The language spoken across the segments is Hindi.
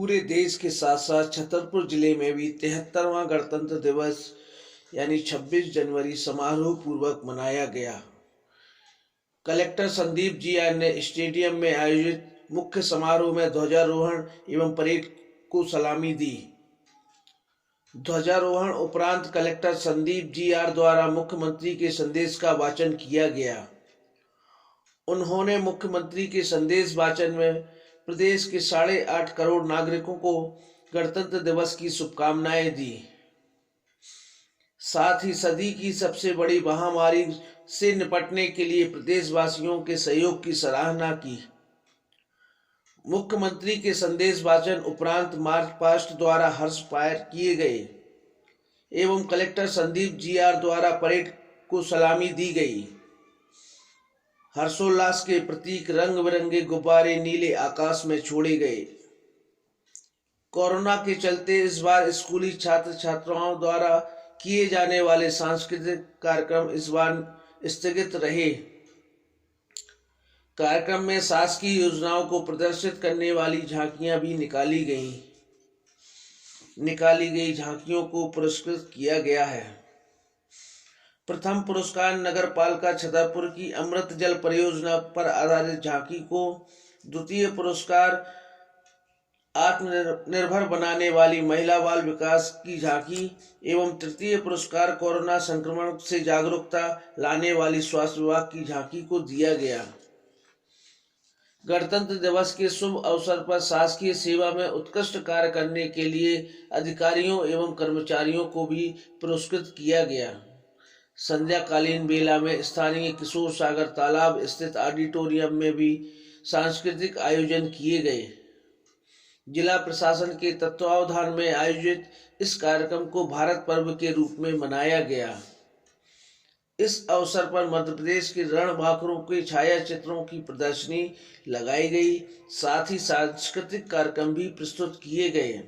पूरे देश के साथ साथ छतरपुर जिले में भी 73वां गणतंत्र दिवस यानी 26 जनवरी समारोह पूर्वक मनाया गया। कलेक्टर संदीप जी आर ने स्टेडियम में आयोजित मुख्य समारोह में ध्वजारोहण एवं परेड को सलामी दी। ध्वजारोहण उपरांत कलेक्टर संदीप जी आर द्वारा मुख्यमंत्री के संदेश का वाचन किया गया। उन्होंने मुख्यमंत्री के संदेश वाचन में प्रदेश के 8.5 करोड़ नागरिकों को गणतंत्र दिवस की शुभकामनाएं दी। साथ ही सदी की सबसे बड़ी महामारी से निपटने के लिए प्रदेशवासियों के सहयोग की सराहना की। मुख्यमंत्री के संदेश वाचन उपरांत मार्च पास्ट द्वारा हर्ष फायर किए गए एवं कलेक्टर संदीप जी आर द्वारा परेड को सलामी दी गई। हर्षोल्लास के प्रतीक रंग बिरंगे गुब्बारे नीले आकाश में छोड़े गए। कोरोना के चलते इस बार स्कूली छात्र छात्राओं द्वारा किए जाने वाले सांस्कृतिक कार्यक्रम इस बार स्थगित रहे। कार्यक्रम में शासकीय योजनाओं को प्रदर्शित करने वाली झांकियां भी निकाली गई झांकियों को पुरस्कृत किया गया है। प्रथम पुरस्कार नगर पालिका छतरपुर की अमृत जल परियोजना पर आधारित झांकी को, द्वितीय पुरस्कार आत्मनिर्भर बनाने वाली महिला बाल विकास की झांकी एवं तृतीय पुरस्कार कोरोना संक्रमण से जागरूकता लाने वाली स्वास्थ्य विभाग की झांकी को दिया गया। गणतंत्र दिवस के शुभ अवसर पर शासकीय सेवा में उत्कृष्ट कार्य करने के लिए अधिकारियों एवं कर्मचारियों को भी पुरस्कृत किया गया। संध्याकालीन बेला में स्थानीय किशोर सागर तालाब स्थित ऑडिटोरियम में भी सांस्कृतिक आयोजन किए गए। जिला प्रशासन के तत्वावधान में आयोजित इस कार्यक्रम को भारत पर्व के रूप में मनाया गया। इस अवसर पर मध्य प्रदेश के रणबांकुरों के छाया चित्रों की प्रदर्शनी लगाई गई। साथ ही सांस्कृतिक कार्यक्रम भी प्रस्तुत किए गए।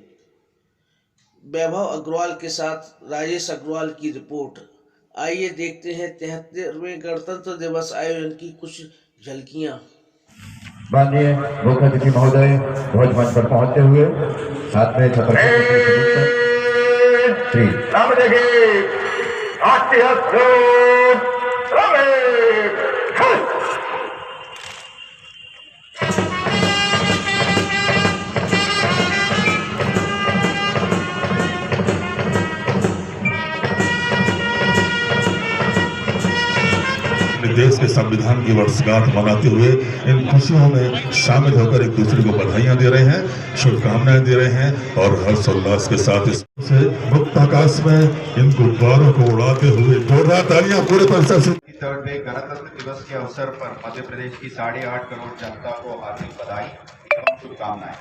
वैभव अग्रवाल के साथ राजेश अग्रवाल की रिपोर्ट। आइए देखते हैं 73वें गणतंत्र दिवस आयोजन की कुछ झलकियां। माननीय मुख्य अतिथि महोदय ध्वज मंच पर पहुंचते हुए साथ में देश के संविधान की वर्षगांठ मनाते हुए इन खुशियों में शामिल होकर एक दूसरे को बधाइयां दे रहे हैं, शुभकामनाएं दे रहे हैं और हर्षोल्लास के साथ इससे मुक्त आकाश में इन गुब्बारों को उड़ाते हुए जोरदार तालियां पूरे परिसर से। गणतंत्र दिवस के अवसर पर मध्य प्रदेश की 8.5 करोड़ जनता को हार्दिक बधाई एवं शुभकामनाएं।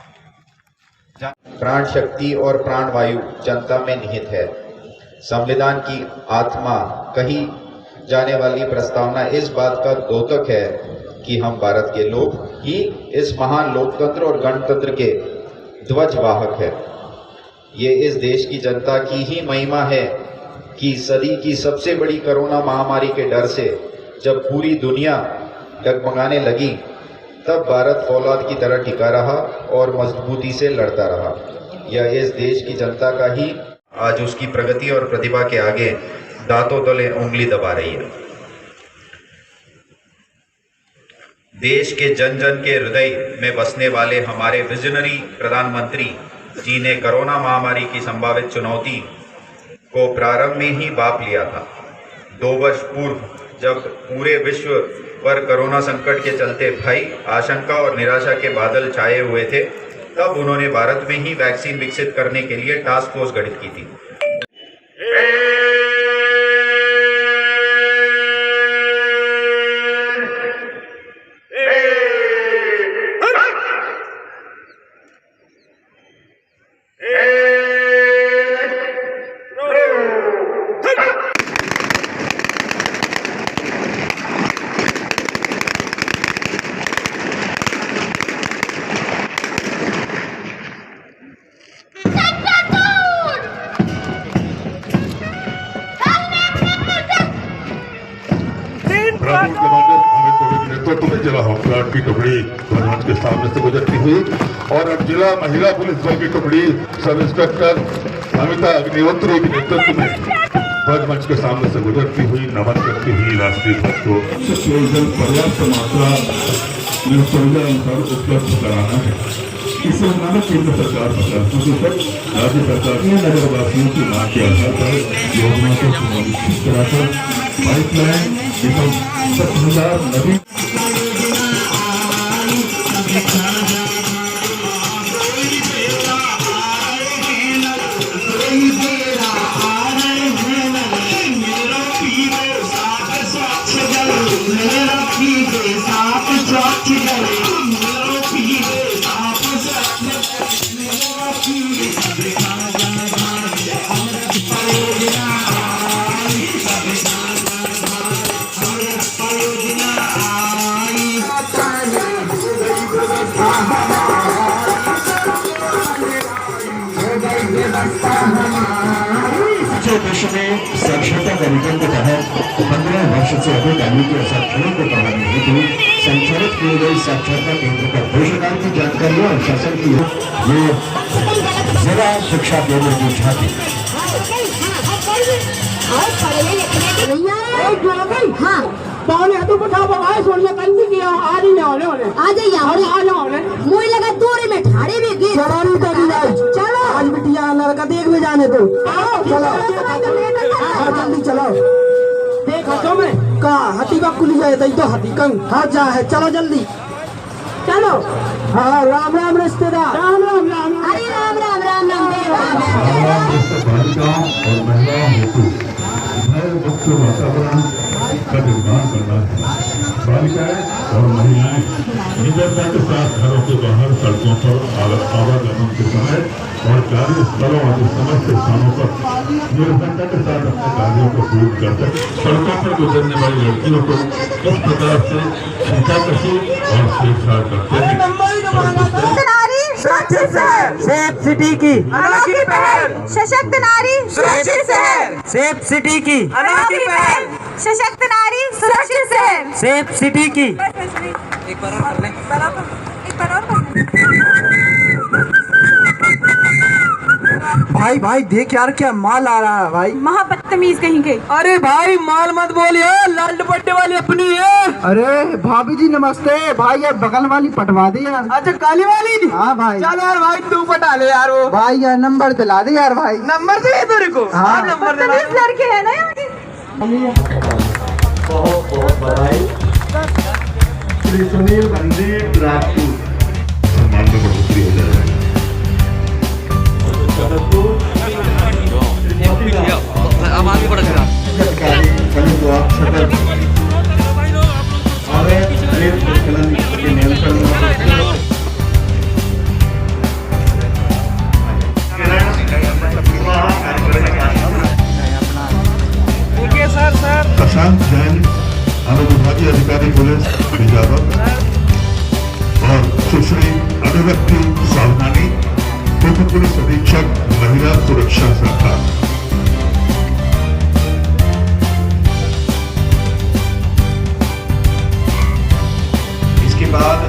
प्राण शक्ति और प्राण वायु जनता में निहित है। संविधान की आत्मा कही जाने वाली प्रस्तावना इस बात का द्योतक है कि हम भारत के लोग ही इस महान लोकतंत्र और गणतंत्र के ध्वजवाहक है। ये इस देश की जनता की ही महिमा है कि सदी की सबसे बड़ी कोरोना महामारी के डर से जब पूरी दुनिया डगमगाने लगी तब भारत फौलाद की तरह टिका रहा और मजबूती से लड़ता रहा। यह इस देश की जनता का ही आज उसकी प्रगति और प्रतिभा के आगे दांतों तले उंगली दबा रही है। देश के जन जन के हृदय में बसने वाले हमारे विजनरी प्रधानमंत्री जी ने कोरोना महामारी की संभावित चुनौती को प्रारंभ में ही भांप लिया था। 2 वर्ष पूर्व जब पूरे विश्व पर कोरोना संकट के चलते भय, आशंका और निराशा के बादल छाए हुए थे, तब उन्होंने भारत में ही वैक्सीन विकसित करने के लिए टास्क फोर्स गठित की थी। तुम्हें जला होमगार्ड की टुकड़ी मंच के सामने से गुजरती हुई और अब जिला महिला पुलिस बल की टुकड़ी सब इंस्पेक्टर अमिता अग्निहोत्री के नेतृत्व में ध्वज मंच के सामने से गुजरती हुई नमन करती हुई राष्ट्रीय ध्वज को पेयजल पर्याप्त मात्रा में सुविधा अनुसार उपलब्ध कराना है। इसे बनाना केंद्र सरकार राज्य सरकार ने नगरवासियों की मांग के आधार पर योजना को सुनिश्चित कराकर पाइपलाइन एवं 10,000 नदी देश में साक्षरता कार्यक्रम के तहत 15 वर्ष से अधिक आयु के साक्षरों को पढ़ाने हेतु संचालित किए गए साक्षरता केंद्र पर रोजगार की जानकारी और शासन की ये जिला शिक्षा केंद्र की झांकी। हाँ पौने हाथों को उठा बगाए सोनिया कंदी की आ रही है आ जाइए मुझे लगा दूरी में ठाड़े में गिर चलो आज बिटिया लड़का देख में जाने दो चलो जल्दी चलो देख हाथों में का हाथी का कुली जाए तो हाथी कंग हाथ जा है चलो जल्दी चलो हाँ राम राम रिश्तेदार राम राम राम अरे राम राम राम राम बालिकाओं और महिलाओं हेतु भय मुक्त वातावरण का निर्माण करना है। बालिकाएं और महिलाएं निडरता के साथ घरों के बाहर सड़कों पर आवागमन के समय और कार्यस्थलों आदि समस्त स्थानों पर निर्भरता के साथ अपने कार्यों को पूर्ण कर सके। सड़कों पर गुजरने वाली लड़कियों को इस प्रकार से खींचाकशी और छेड़छाड़ करते हैं। सेफ सिटी की अनोखी पहल सशक्त नारी सुरक्षित शहर सेफ सिटी की अनोखी पहल सशक्त नारी सुरक्षित शहर सेफ सिटी की एक बार और कर लें एक बार और भाई देख यार क्या माल आ रहा है भाई महाबदतमीज कहीं के। अरे भाई माल मत बोलिए लाल दुपट्टे वाली अपनी है। अरे भाभी जी नमस्ते भाई यार बगल वाली पटवा दे यार। अच्छा काली वाली हाँ भाई चल यार भाई तू पटा ले यार वो भाई यार नंबर दिला दे यार भाई नंबर चाहिए तेरे को हाँ नंबर दिला लड़के है ना बहुत बहुत बधाई श्री सुनील मंदिर राजपूत सम्मान में बढ़ोतरी हो जाएगी। प्रशांत जैन अनुविभागीय अधिकारी पुलिस बीजापुर और सुश्री अभिव्यक्ति सावधानी उप पुलिस अधीक्षक महिला सुरक्षा शाखा। इसके बाद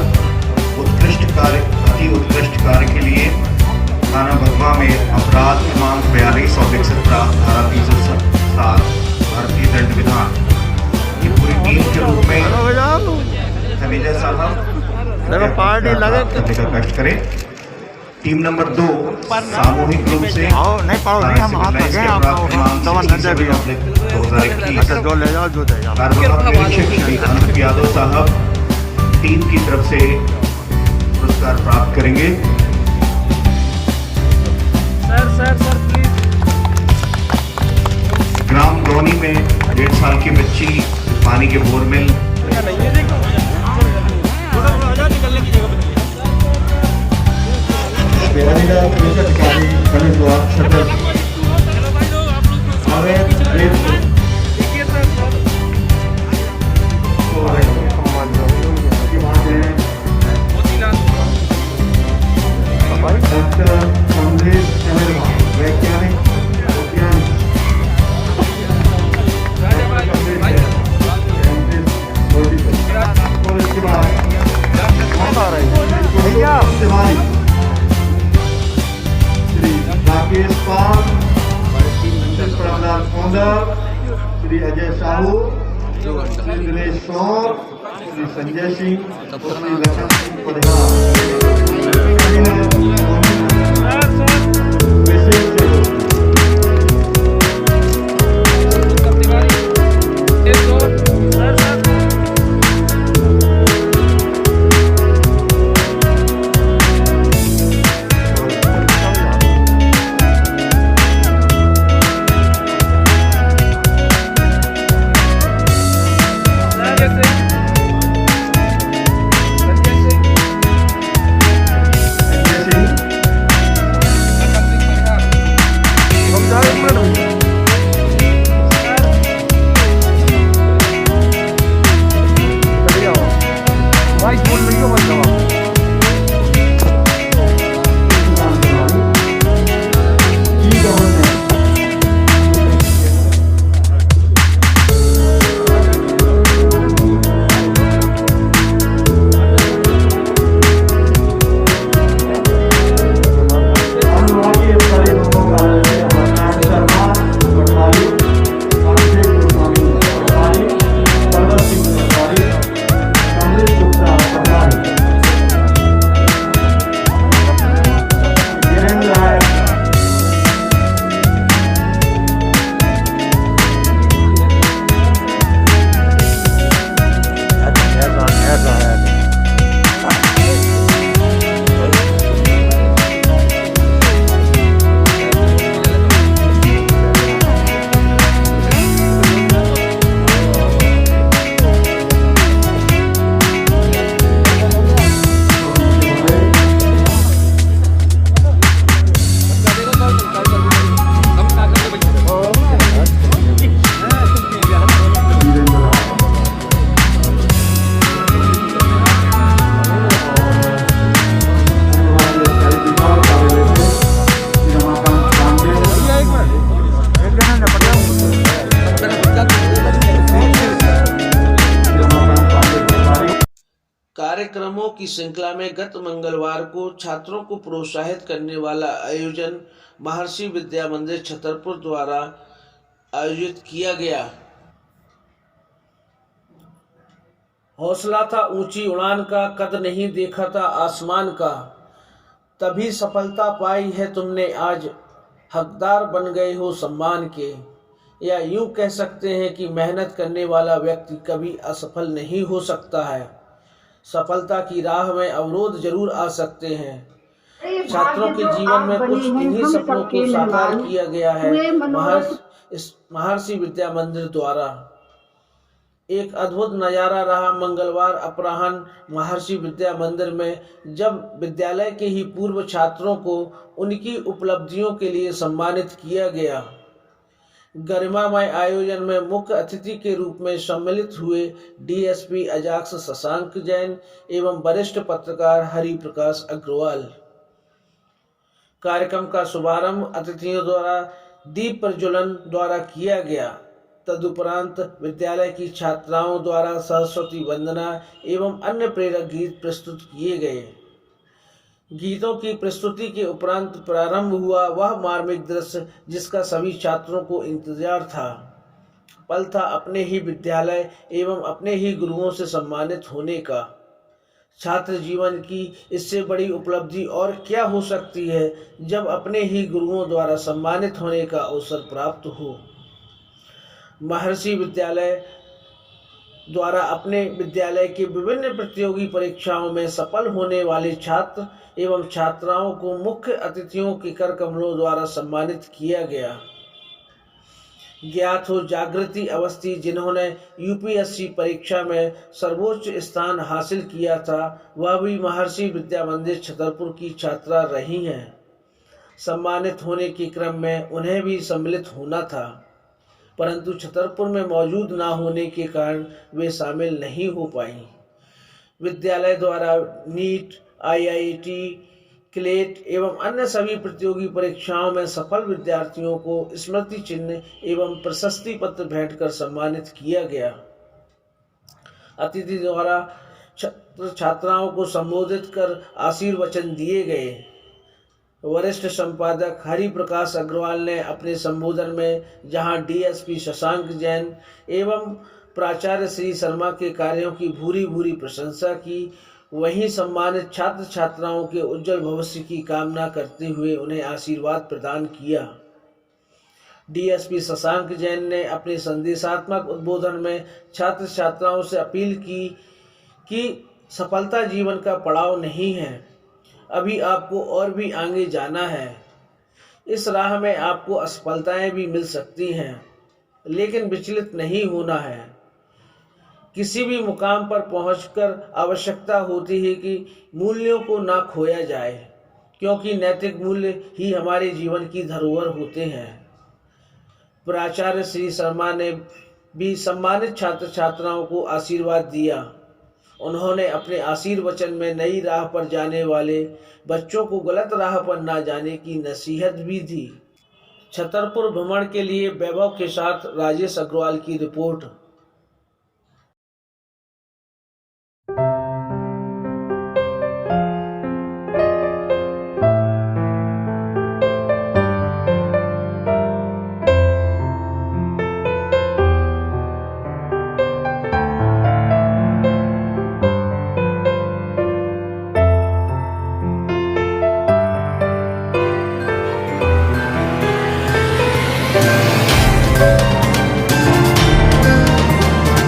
उत्कृष्ट कार्य अति उत्कृष्ट कार्य के लिए थाना भगवा में अपराध क्रमांक 42 और 61 धारा 307 भारतीय दंड विधान की पूरी टीम के रूप में खलीजा साहब पार्टी लगे का कष्ट करें। टीम नंबर 2 सामूहिक रूप से श्री अनूप यादव साहब टीम की तरफ से पुरस्कार प्राप्त करेंगे। Sir please. ग्राम डोनी में 1.5 साल की बच्ची पानी के बोर में पुलिस अधिकारी पुलिस विभाग सदर तिवारी, श्री राकेश पाल, श्री प्रभुलाल कौंदर, श्री अजय साहू, श्री दिनेश सौर, श्री संजय सिंह, श्री लखन सिंह परिहार। कार्यक्रमों की श्रृंखला में गत मंगलवार को छात्रों को प्रोत्साहित करने वाला आयोजन महर्षि विद्या मंदिर छतरपुर द्वारा आयोजित किया गया। हौसला था ऊंची उड़ान का, कद नहीं देखा था आसमान का, तभी सफलता पाई है तुमने आज, हकदार बन गए हो सम्मान के। या यूं कह सकते हैं कि मेहनत करने वाला व्यक्ति कभी असफल नहीं हो सकता है। सफलता की राह में अवरोध जरूर आ सकते हैं। छात्रों के जीवन में कुछ इन्हीं सपनों को साकार किया गया है महर्षि विद्या मंदिर द्वारा। एक अद्भुत नज़ारा रहा मंगलवार अपराह्न महर्षि विद्या मंदिर में, जब विद्यालय के ही पूर्व छात्रों को उनकी उपलब्धियों के लिए सम्मानित किया गया। गरिमामय आयोजन में मुख्य अतिथि के रूप में सम्मिलित हुए डीएसपी अजाक्स शशांक जैन एवं वरिष्ठ पत्रकार हरि प्रकाश अग्रवाल। कार्यक्रम का शुभारंभ अतिथियों द्वारा दीप प्रज्वलन द्वारा किया गया। तदुपरांत विद्यालय की छात्राओं द्वारा सरस्वती वंदना एवं अन्य प्रेरक गीत प्रस्तुत किए गए। गीतों की प्रस्तुति के उपरांत प्रारंभ हुआ वह मार्मिक दृश्य जिसका सभी छात्रों को इंतजार था। पल था अपने ही विद्यालय एवं अपने ही गुरुओं से सम्मानित होने का। छात्र जीवन की इससे बड़ी उपलब्धि और क्या हो सकती है जब अपने ही गुरुओं द्वारा सम्मानित होने का अवसर प्राप्त हो। महर्षि विद्यालय द्वारा अपने विद्यालय के विभिन्न प्रतियोगी परीक्षाओं में सफल होने वाले छात्र एवं छात्राओं को मुख्य अतिथियों के कर कमलों द्वारा सम्मानित किया गया। ज्ञात हो जागृति अवस्थी, जिन्होंने यूपीएससी परीक्षा में सर्वोच्च स्थान हासिल किया था, वह भी महर्षि विद्या मंदिर छतरपुर की छात्रा रही हैं। सम्मानित होने के क्रम में उन्हें भी सम्मिलित होना था, परंतु छतरपुर में मौजूद न होने के कारण वे शामिल नहीं हो पाई। विद्यालय द्वारा नीट, आईआईटी, क्लेट एवं अन्य सभी प्रतियोगी परीक्षाओं में सफल विद्यार्थियों को स्मृति चिन्ह एवं प्रशस्ति पत्र भेंट कर सम्मानित किया गया। अतिथि द्वारा छात्र छात्राओं को संबोधित कर आशीर्वचन दिए गए। वरिष्ठ संपादक हरि प्रकाश अग्रवाल ने अपने संबोधन में जहां डीएसपी शशांक जैन एवं प्राचार्य श्री शर्मा के कार्यों की भूरी भूरी प्रशंसा की, वहीं सम्मानित छात्र छात्राओं के उज्जवल भविष्य की कामना करते हुए उन्हें आशीर्वाद प्रदान किया। डीएसपी शशांक जैन ने अपने संदेशात्मक उद्बोधन में छात्र छात्राओं से अपील की कि सफलता जीवन का पड़ाव नहीं है, अभी आपको और भी आगे जाना है। इस राह में आपको असफलताएं भी मिल सकती हैं, लेकिन विचलित नहीं होना है। किसी भी मुकाम पर पहुंचकर आवश्यकता होती है कि मूल्यों को ना खोया जाए, क्योंकि नैतिक मूल्य ही हमारे जीवन की धरोहर होते हैं। प्राचार्य श्री शर्मा ने भी सम्मानित छात्र छात्राओं को आशीर्वाद दिया। उन्होंने अपने आशीर्वचन में नई राह पर जाने वाले बच्चों को गलत राह पर ना जाने की नसीहत भी दी। छतरपुर भ्रमण के लिए वैभव के साथ राजेश अग्रवाल की रिपोर्ट।